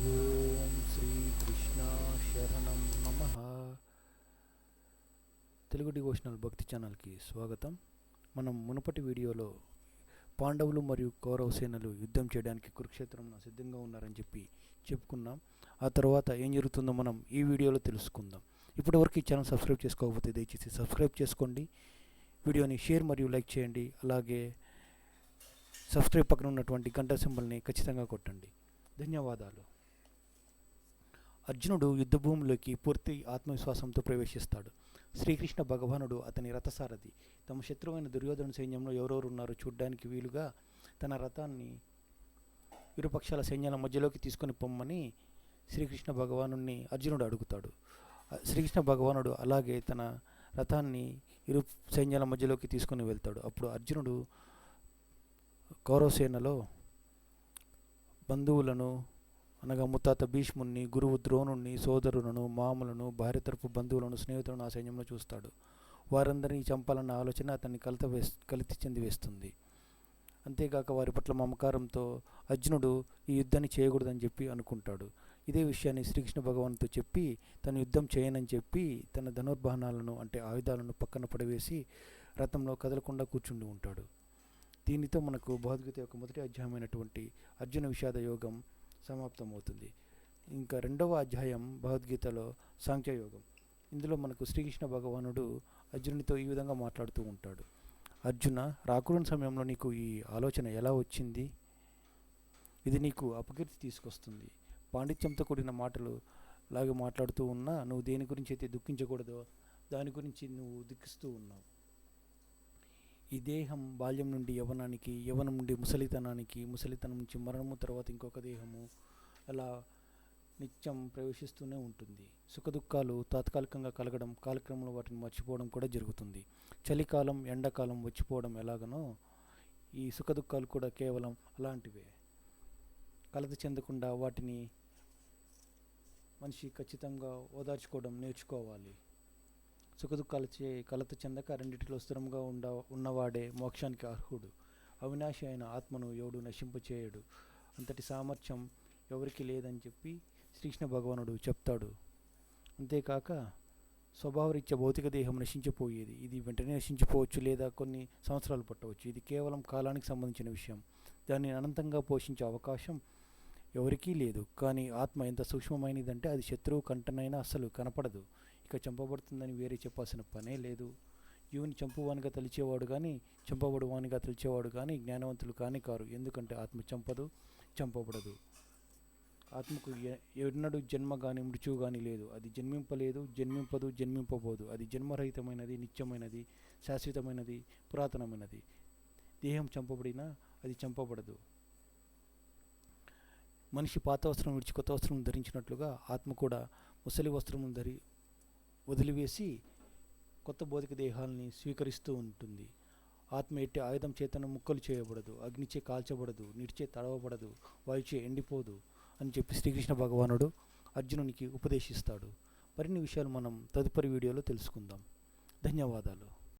ఓం శ్రీ కృష్ణ శరణం నమః. తెలుగు డివోషనల్ భక్తి ఛానల్కి స్వాగతం. మనం మునుపటి వీడియోలో పాండవులు మరియు కౌరవ సేనలు యుద్ధం చేయడానికి కురుక్షేత్రంలో సిద్ధంగా ఉన్నారని చెప్పుకున్నాం. ఆ తర్వాత ఏం జరుగుతుందో మనం ఈ వీడియోలో తెలుసుకుందాం. ఇప్పటివరకు ఈ ఛానల్ సబ్స్క్రైబ్ చేసుకోకపోతే దయచేసి సబ్స్క్రైబ్ చేసుకోండి, వీడియోని షేర్ మరియు లైక్ చేయండి. అలాగే సబ్స్క్రైబ్ పక్కన ఉన్నటువంటి గంట సింబల్ని ఖచ్చితంగా కొట్టండి. ధన్యవాదాలు. అర్జునుడు యుద్ధభూమిలోకి పూర్తి ఆత్మవిశ్వాసంతో ప్రవేశిస్తాడు. శ్రీకృష్ణ భగవానుడు అతని రథసారథి. తమ శత్రువైన దుర్యోధన సైన్యంలో ఎవరెవరు ఉన్నారో చూడడానికి వీలుగా తన రథాన్ని ఇరుపక్షాల సైన్యాల మధ్యలోకి తీసుకొని పొమ్మని శ్రీకృష్ణ భగవాను అర్జునుడు అడుగుతాడు. శ్రీకృష్ణ భగవానుడు అలాగే తన రథాన్ని ఇరు సైన్యాల మధ్యలోకి తీసుకొని వెళ్తాడు. అప్పుడు అర్జునుడు కౌరవసేనలో బంధువులను అనగా ముత్తాత భీష్ముని, గురువు ద్రోణుణ్ణి, సోదరులను, మామలను, భార్య తరపు బంధువులను, స్నేహితులను ఆ సైన్యంలో చూస్తాడు. వారందరినీ చంపాలన్న ఆలోచన అతన్ని కలితి చెంది వేస్తుంది. అంతేగాక వారి పట్ల మమకారంతో అర్జునుడు ఈ యుద్ధాన్ని చేయకూడదని చెప్పి అనుకుంటాడు. ఇదే విషయాన్ని శ్రీకృష్ణ భగవాన్తో చెప్పి తను యుద్ధం చేయనని చెప్పి తన ధనుర్బాణాలను అంటే ఆయుధాలను పక్కన పడవేసి రథంలో కదలకుండా కూర్చుండి ఉంటాడు. దీనితో మనకు భగవద్గీత యొక్క మొదటి అధ్యాయమైనటువంటి అర్జున విషాద యోగం సమాప్తమవుతుంది. ఇంకా రెండవ అధ్యాయం భగవద్గీతలో సాంఖ్యయోగం. ఇందులో మనకు శ్రీకృష్ణ భగవానుడు అర్జునునితో ఈ విధంగా మాట్లాడుతూ ఉంటాడు. అర్జున, రాకూడని సమయంలో నీకు ఈ ఆలోచన ఎలా వచ్చింది? ఇది నీకు అపకీర్తి తీసుకొస్తుంది. పాండిత్యంతో కూడిన మాటలు లాగా మాట్లాడుతూ ఉన్నా నువ్వు దేని గురించి అయితే దుఃఖించకూడదో దాని గురించి నువ్వు దుఃఖిస్తూ ఉన్నావు. ఈ దేహం బాల్యం నుండి యవ్వనానికి, యవ్వనం నుండి ముసలితనానికి, ముసలితనం నుంచి మరణము, తర్వాత ఇంకొక దేహము, అలా నిత్యం ప్రవేశిస్తూనే ఉంటుంది. సుఖదుఖాలు తాత్కాలికంగా కలగడం, కాలక్రమంలో వాటిని మర్చిపోవడం కూడా జరుగుతుంది. చలికాలం, ఎండాకాలం వచ్చిపోవడం ఎలాగనో ఈ సుఖదుఖాలు కూడా కేవలం అలాంటివే. కలత చెందకుండా వాటిని మనిషి ఖచ్చితంగా ఓదార్చుకోవడం నేర్చుకోవాలి. సుఖదుఖాలచే కలత చెందక రెండిటిలో స్థిరంగా ఉన్నవాడే మోక్షానికి అర్హుడు. అవినాశి అయిన ఆత్మను ఎవడు నశింపచేయడు. అంతటి సామర్థ్యం ఎవరికి లేదని చెప్పి శ్రీకృష్ణ భగవానుడు చెప్తాడు. అంతేకాక స్వభావరీత్యా భౌతిక దేహం నశించిపోయేది. ఇది వెంటనే నశించిపోవచ్చు లేదా కొన్ని సంవత్సరాలు పట్టవచ్చు. ఇది కేవలం కాలానికి సంబంధించిన విషయం. దాన్ని అనంతంగా పోషించే అవకాశం ఎవరికీ లేదు. కానీ ఆత్మ ఎంత సూక్ష్మమైనదంటే అది శత్రువు కంటనైనా అస్సలు కనపడదు. ఇక చంపబడుతుందని వేరే చెప్పాల్సిన పనే లేదు. జీవుని చంపువానిగా తలిచేవాడు కానీ చంపబడువానిగా తలిచేవాడు కానీ జ్ఞానవంతులు కాని కారు. ఎందుకంటే ఆత్మ చంపదు, చంపబడదు. ఆత్మకు ఎన్నడూ జన్మ కానీ మృత్యువు కానీ లేదు. అది జన్మింపలేదు, జన్మింపదు, జన్మింపబోదు. అది జన్మరహితమైనది, నిత్యమైనది, శాశ్వతమైనది, పురాతనమైనది. దేహం చంపబడినా అది చంపబడదు. మనిషి పాత వస్త్రం విడిచి కొత్త వస్త్రం ధరించినట్లుగా ఆత్మ కూడా ముసలి వస్త్రము వదిలివేసి కొత్త భౌతిక దేహాలని స్వీకరిస్తూ ఉంటుంది. ఆత్మ ఎట్టి ఆయుధం చేతను ముక్కలు చేయబడదు, అగ్నిచే కాల్చబడదు, నీటిచే తడవబడదు, వాయుచే ఎండిపోదు అని చెప్పి శ్రీకృష్ణ భగవానుడు అర్జునునికి ఉపదేశిస్తాడు. మరిన్ని విషయాలు మనం తదుపరి వీడియోలో తెలుసుకుందాం. ధన్యవాదాలు.